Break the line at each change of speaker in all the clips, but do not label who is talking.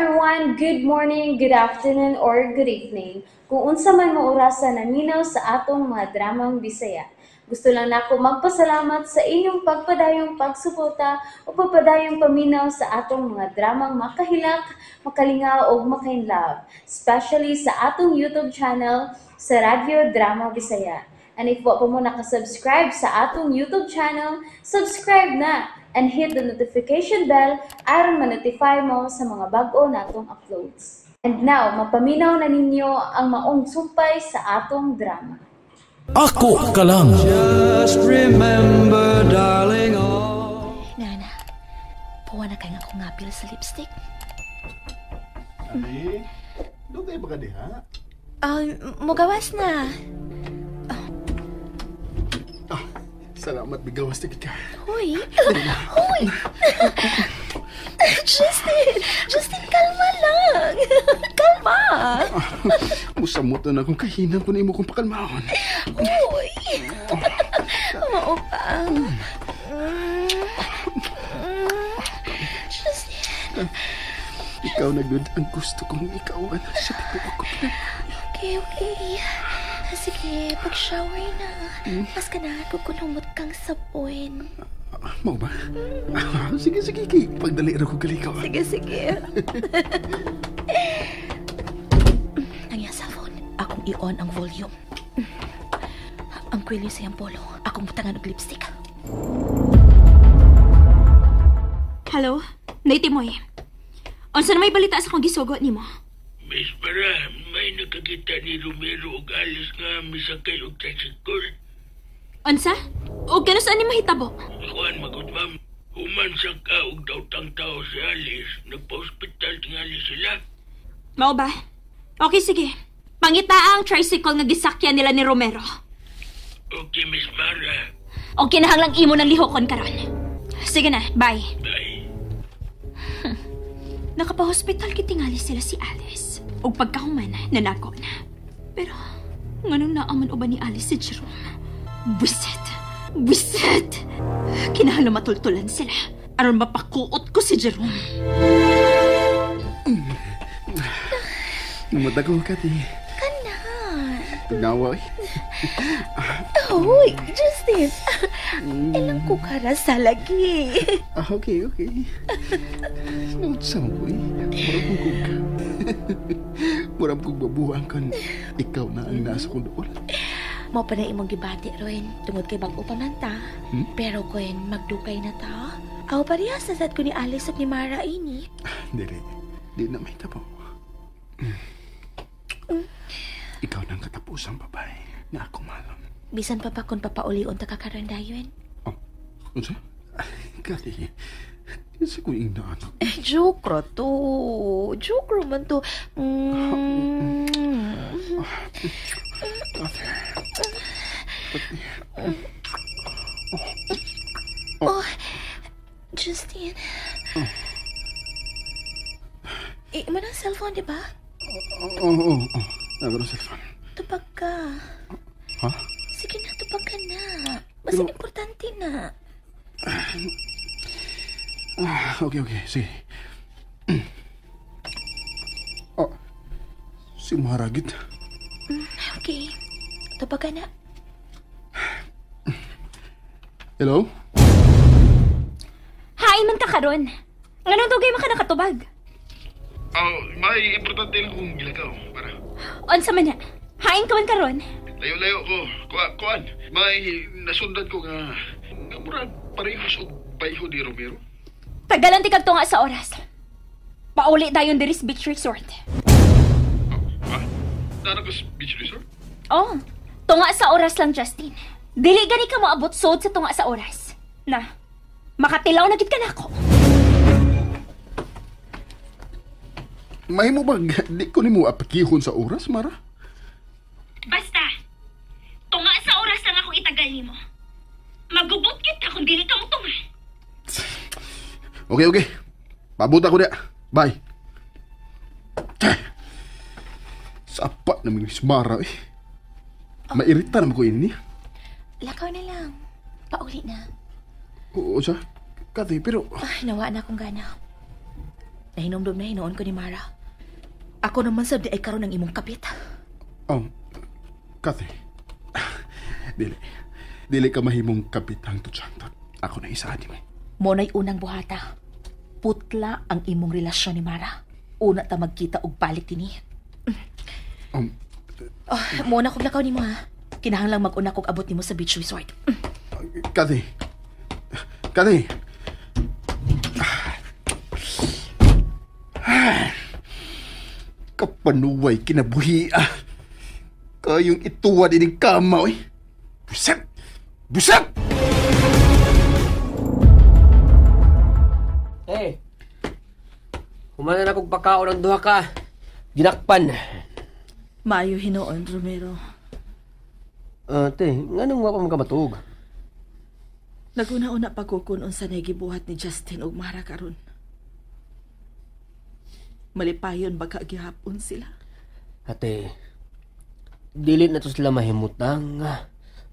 everyone, good morning, good afternoon, or good evening. Kung unsa man mo orasan naminaw sa atong mga dramang Bisaya. Gusto lang nako magpasalamat sa inyong pagpadayong pagsuporta o pagpadayong paminaw sa atong mga dramang makahilak, makalingaw o makainlove, especially sa atong YouTube channel sa Radyo Drama Bisaya. And if wa pa mo nakasubscribe sa atong YouTube channel, subscribe na and hit the notification bell aron ma-notify mo sa mga bag-o natong uploads. And now, mapaminaw na ninyo ang maong sumpay sa atong drama.
Ako ka lang.
Just remember, darling, all.
Nana, puwa na kayo akong ngapil sa lipstick.
Ani, doon kayo ba ka diha?
Mugawas na.
Salamat, bigawas na kita.
Hoy! Hoy! Justin, kalma lang. Kalma.
Musamot na akong kahinan ko na imo kong pakalmaon.
Hoy! Oo pa. Justin.
Ikaw na good ang gusto kong ikawan sa tipo ako.
Okay. Sige, pag-shower na. Mas ka na, kukulumot kang sabon.
Mau ba? Sige, Ki. Pagdali rin ko kalikaw.
Sige. Ang iyang cellphone, akong i-on ang volume. Ang kwili sa iyang polo, akong butangan og lipstick.
Hello, Naitimoy. Unsa na may balita sa akong gisugo nimo?
Miss Bara, may nakakita ni Romero og alis nga misakay og tricycle.
Unsa? O kano saan ni mahitabo?
Kuan magod ma'am, human sa ka og daw tao si Alice, nagpa-hospital tingali sila.
Mao ba? Okay, sige. Pangita ang tricycle nga gisakyan nila ni Romero.
Okay, Miss Bara.
O kinahanglang imo ng lihokon karon. Sige na, bye.
Bye.
Nakapa-hospital kitingali sila si Alice. O pagkahuman, nanako na. Pero, nganong naaman uban ni Alice si Jerome? Buset! Kinahanglan matultulan sila. Aron mapakuot ko si Jerome.
Namatagaw ka, ti.
Kana.
Pagnawa,
Hoy, Justin. Ilang ko karasa lagi.
Okay. Nautsam ko Murag kong babuang kan. Ikaw na ang nasa kong doon.
Mo pa na imong gibati, Roen. Tungod kay bag-o pa man ta. Pero Gwen, magdukay na ta. Aw parehas na sad ko ni Alice at ni Mara ini.
Dili. Di na may tabo. Ikaw nang katapusang babae na ako malam.
Bisan pa kung papaulion ta kakaroon dayon.
Unsa? Kati. Kasi ko yung naanak.
Joke ra to. Joke ra man to. Oh, Justin. Mo na cellphone, di ba?
Oo. Nago na cellphone.
Tupag ka.
Ha?
Sige na, tupag ka na. Mas importante na.
Okay. Sige. Si Maharagit.
Okay. Tupag ka na.
Hello?
Hain man ka karon. Nganong dugay man ka nakatubag?
May importante lang kong gilagaw, para.
Unsa man na? Hain ka man karon.
Layo-layo ko. Kuan, may nasundan ko nga murag parehas og bayho ni Romero.
Tagalan ti kadto nga sa oras. Pauli dayon diri sa beach resort.
Ha? Nana ko sa beach resort?
Oh, tunga sa oras lang, Justin. Dili gani ka moabot sod sa tunga sa oras. Na, makatilaw na gid ka nako.
Mahimo ba? Di ko ni mo apakihon sa oras, Mara?
Basta, tunga sa oras lang akong itagal nimo. Magubot kita kung dili ka mo tunga.
Okay. Pabuta ko dia. Bye. Sapa na mga Mara eh. Mairita naman ko ini.
Lakaw na lang. Pauli na.
Oo siya. Kati, pero...
Ay, nawa na akong gana. Nahinomdom na hinoon ko ni Mara. Ako naman sabdi ay karon ng imong kapit.
Kathy. Dili ka mahimong kapitang tutsangtot. Ako na isa di mo.
Monay unang buhata. Putla ang imong relasyon ni Mara. Una ta magkita og balik dinhi. Muna kog lakaw nimo ha. Kinahanglang mag-una kog abot nimo sa beach resort.
Kathy. Kathy. Kapanuway kinabuhi kayong ituwa din kama, oy. Buset! Buset!
Hey, humana na kong pakaon ng duha ka. Ginakpan.
Maayo hinoon, Romero.
Te, nga nang wapa mga matug?
Naguna-una pa ko kung unsa na gibuhat ni Justin ug Mara karon. Malipayon baka gihapon sila.
Ate, dili na to sila mahimutang.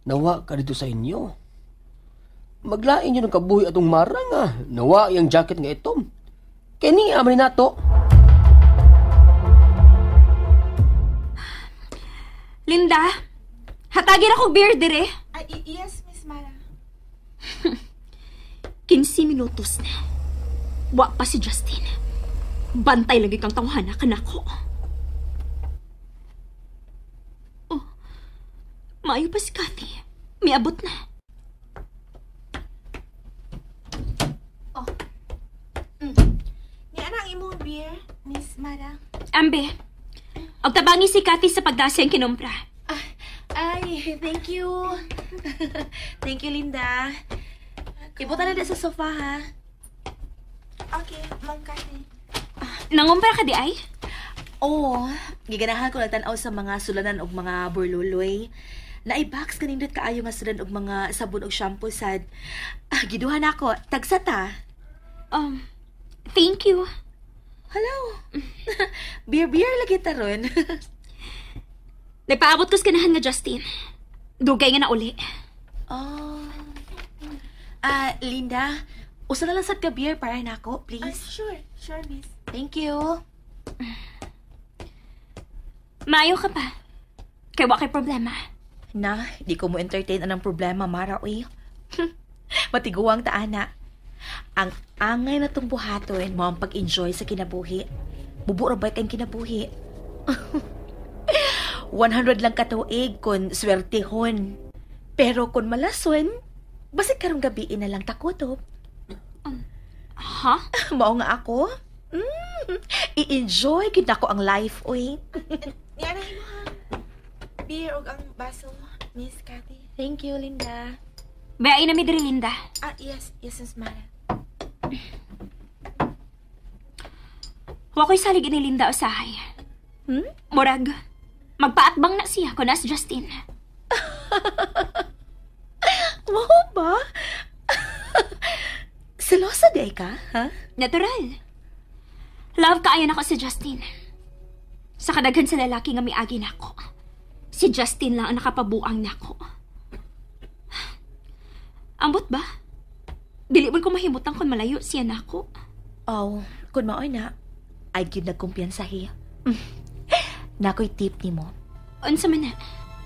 Nawa ka dito sa inyo. Maglain nyo ng kabuhi atong Mara nga. Nawa yung jacket nga itom. Kini amay nato.
Linda, hatagin ako beer dire.
Yes, Miss Mara.
15 minutos na. Wa pa si Justin. Bantay lagi kang tawhana kanako. Oh, maayo pa si Cathy. May abot na.
Ni anang imong beer, Miss Mara?
Ambe, og tabangi si Cathy sa pagdaseng kinumpra.
Ay, thank you. Thank you, Linda. Ibutan na sa sofa, ha? Okay, Ma'am Cathy.
Nangumpra ka di ay?
Oo, giganahan ko nagtanaw sa mga sulanan og mga burluloy. Naibox kanindot kaayo nga sulan og mga sabon og shampoo sad. Giduhan ako, tagsata.
Thank you.
Hello. Beer lagi taron.
Nagpaabot ko sa kanahan nga Justin. Dugay nga na uli.
Oh. Linda, usa na lang sad ka beer para nako, please. Sure, miss. Thank you.
Maayo ka pa. Kay wa kay problema.
Na, di ko mo entertain anang problema, Mara, uy. Matiguang taana. Ang angay na tong buhaton mo ang pag-enjoy sa kinabuhi. Buburabay kang kinabuhi. 100 lang katuig kung swertehon. Pero kung malason, basig karong gabi na lang takutob.
Ha?
Mao nga ako? I-enjoy gid ako ang life, uy.
Nianay mo ha. Beer og ang baso, Miss Cathy.
Thank you, Linda.
Bayay na mi diri, Linda.
Yes, Miss Mara.
Wa ko'y salig ni Linda usahay. Murag, magpaatbang na siya kung nas Justin.
Wow ba? Selosa di ka, ha?
Natural. Love kaayo na ko si Justin. Sa kadaghan sa lalaki nga miagi na ko. Si Justin lang ang nakapabuang na ko. Ambot ba? Dili mo ko mahimutang kung malayo siya na ko.
Oh, kung maoy na, ay gyud nagkumpiyansa hiya. Nakoy tip ni mo.
Unsa man na?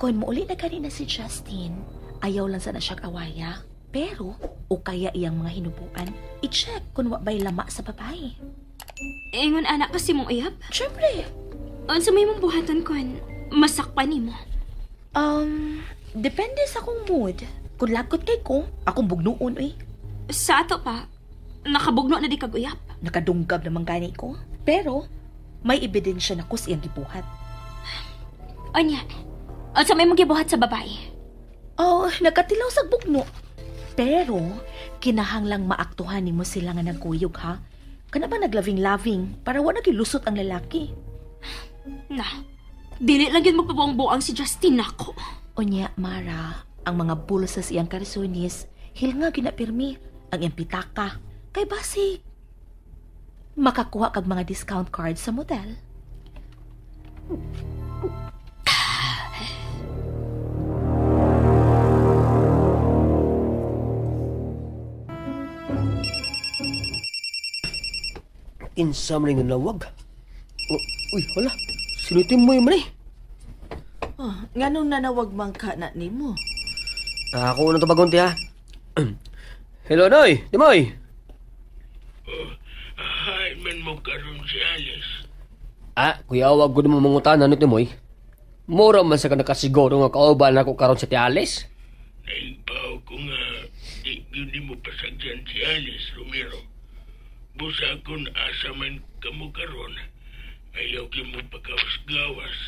Kung muuli na kanina si Justin, ayaw lang sana siyang awaya. Pero, o kaya iyang mga hinubuan, i-check kung wabay lama sa babae.
Ingon anak kasi mong uyab?
Siyempre.
Unsa may mong buhaton kon masakpan ni mo?
Depende sa akong mood. Kung lagot kay ko, akong bugnuon, uy.
Sa ato pa, nakabugno na di kaguyap.
Nakadunggab naman gani ko. Pero, may ebidensya na ko siyang gibuhat.
Anya, unsa may mong gibuhat sa babae?
Oh, nagkatilaw sa bugno. Pero, kinahanglang maaktuhan ni mo sila nga nagkuyog, ha? Kana ba naglaving-laving para wala gilusot ang lalaki?
Na, dili lang yun magpabuang-buang si Justin ako.
Unya, Mara, ang mga bulos sa siyang karisunis, hil nga ginapirmi ang iyang pitaka. Kay basi, makakuha kag mga discount cards sa motel.
Kinsa man nga nawag? Uy, hala. Sinutin mo yung mali.
Oh, nganong nanawag man ka na nimo?
Ako na tabagonti ha. Hello, Noy. Timoy.
Hay man mo karon si Alice.
Kuya, wag ko naman mangutanan ni Timoy. Mura man sa ka nakasiguro nga kauban ako karon sa ti Alice.
Naibaw ko nga, di mo pasagyan si Alice, Romero. Busa kung asa man kamo karon, ayaw ki mo pagawas-gawas.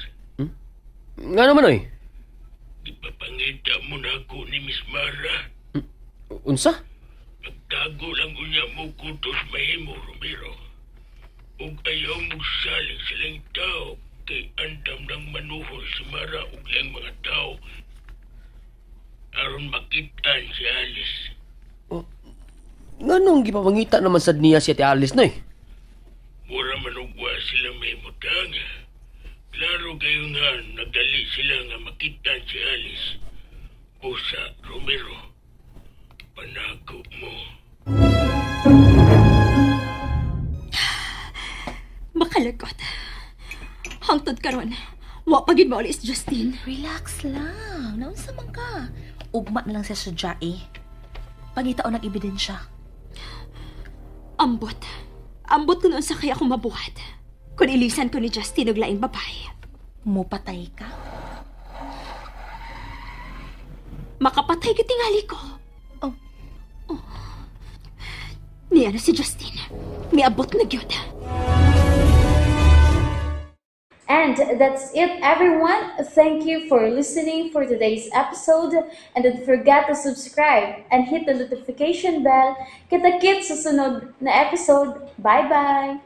Nga naman, Noy?
Ipapangita mo na ako ni Miss Mara.
Unsa?
Pagtago lang unya mo kutos mahimo, Romero. Ug ayaw mo saling silang tao kay andam ng manuhol si Mara ug iyang mga tao aron makitaan si Alice.
Nga nung gipapangita naman sa niya si Ate Alice, Noy?
Mura manugwa sila may mutang. Klaro kayo nga nagdali sila nga makitaan si Alice. Busa, Romero, panago mo.
Makalagot. Hangtod karon, wa pa gid maulis Justin.
Relax lang. Naunsa man ka? Ugma na lang sa sudya eh. Pangitaon ng ebidensya.
Ambot. Ambot ko noon sa kaya akong mabuhat. Kung ilisan ko ni Justin og laing babae.
Mupatay ka?
Makapatay ka tingali ko.
Oh.
Niya na si Justin. Miabot na gyud.
And that's it, everyone. Thank you for listening for today's episode. And don't forget to subscribe and hit the notification bell. Kita-kits sa sunod na episode. Bye-bye!